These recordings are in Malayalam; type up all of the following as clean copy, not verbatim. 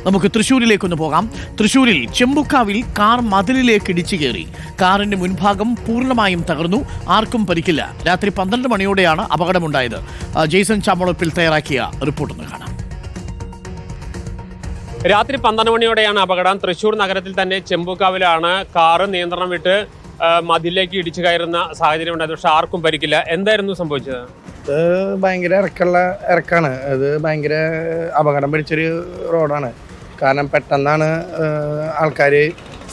നമുക്ക് തൃശ്ശൂരിലേക്കൊന്ന് പോകാം. തൃശ്ശൂരിൽ ചെമ്പുക്കാവിൽ കാർ മതിലിലേക്ക് ഇടിച്ചു കയറി. കാറിന്റെ മുൻഭാഗം പൂർണ്ണമായും തകർന്നു. ആർക്കും പരിക്കില്ല. രാത്രി 12 മണിയോടെയാണ് അപകടമുണ്ടായത്. ജെയ്സൺ ചാമോളപ്പിൽ തയ്യാറാക്കിയ റിപ്പോർട്ടൊന്ന് കാണാം. രാത്രി 12 മണിയോടെയാണ് അപകടം. തൃശ്ശൂർ നഗരത്തിൽ തന്നെ ചെമ്പുക്കാവിലാണ് കാറ് നിയന്ത്രണം വിട്ട് മതിലേക്ക് ഇടിച്ചു കയറുന്ന സാഹചര്യം ഉണ്ടായത്. പക്ഷെ ആർക്കും പരിക്കില്ല. എന്തായിരുന്നു സംഭവിച്ചത്? ഇത് ഭയങ്കര ഇറക്കാണ്. ഇത് ഭയങ്കര അപകടം പിടിച്ചൊരു റോഡാണ്. കാരണം പെട്ടെന്നാണ് ആൾക്കാർ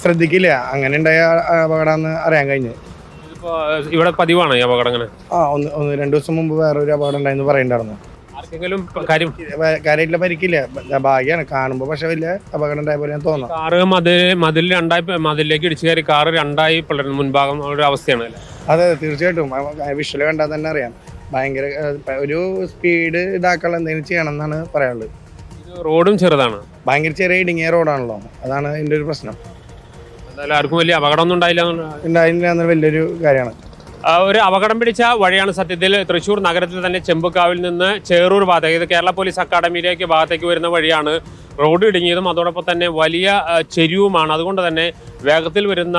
ശ്രദ്ധിക്കില്ല. അങ്ങനെ ഉണ്ടായ അപകടമെന്ന് അറിയാൻ കഴിഞ്ഞ്. ഇതിപ്പോ ഇവിടെ പതിവാണ് ഈ അപകടം? അങ്ങനെ ഒന്ന് 2 ദിവസം മുമ്പ് വേറൊരു അപകടം ഉണ്ടായിരുന്നു പറയുന്നുണ്ടായിരുന്നു. ആർക്കെങ്കിലും കാര്യമായിട്ടുള്ള പരിക്കില്ല. ഭാഗ്യമാണ് കാണുമ്പോൾ. പക്ഷെ വലിയ അപകടം ഉണ്ടായ പോലെ തോന്നാം. കാറ് മതിലിലേക്ക് ഇടിച്ചു കയറി കാറ് രണ്ടായി പിളരുന്നു. മുൻഭാഗം ഒരു അവസ്ഥയാണ് അല്ലേ? അതെ, തീർച്ചയായിട്ടും. വിഷ്വൽ കണ്ടാൽ തന്നെ അറിയാം. ഭയങ്കര ഒരു സ്പീഡ് ഇതാക്കാനുള്ള എന്തെങ്കിലും ചെയ്യണം എന്നാണ് പറയാനുള്ളത്. റോഡും ചെറുതാണ്, ഭയങ്കര ചെറിയ ഇടുങ്ങിയ റോഡാണല്ലോ. അതാണ് ഇതിൻ്റെ ഒരു പ്രശ്നം. എന്തായാലും ആർക്കും വലിയ അപകടമൊന്നും ഉണ്ടായില്ല വലിയൊരു കാര്യമാണ്. ഒരു അപകടം പിടിച്ച വഴിയാണ് സത്യത്തിൽ. തൃശ്ശൂർ നഗരത്തിൽ തന്നെ ചെമ്പുക്കാവിൽ നിന്ന് ചേറൂർ ഭാഗത്തേക്ക്, ഇത് കേരള പോലീസ് അക്കാഡമിയിലേക്ക് ഭാഗത്തേക്ക് വരുന്ന വഴിയാണ്. റോഡ് ഇടുങ്ങിയതും അതോടൊപ്പം തന്നെ വലിയ ചെരിവുമാണ്. അതുകൊണ്ട് തന്നെ വേഗത്തിൽ വരുന്ന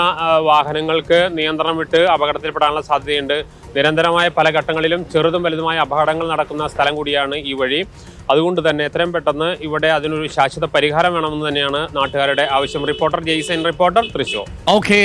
വാഹനങ്ങൾക്ക് നിയന്ത്രണം വിട്ട് അപകടത്തിൽപ്പെടാനുള്ള സാധ്യതയുണ്ട്. നിരന്തരമായ പല ഘട്ടങ്ങളിലും ചെറുതും വലുതുമായ അപകടങ്ങൾ നടക്കുന്ന സ്ഥലം കൂടിയാണ് ഈ വഴി. അതുകൊണ്ട് തന്നെ എത്രയും പെട്ടെന്ന് ഇവിടെ അതിനൊരു ശാശ്വത പരിഹാരം വേണമെന്ന് തന്നെയാണ് നാട്ടുകാരുടെ ആവശ്യം. Reporter Jaison, reporter Thrissur. Okay.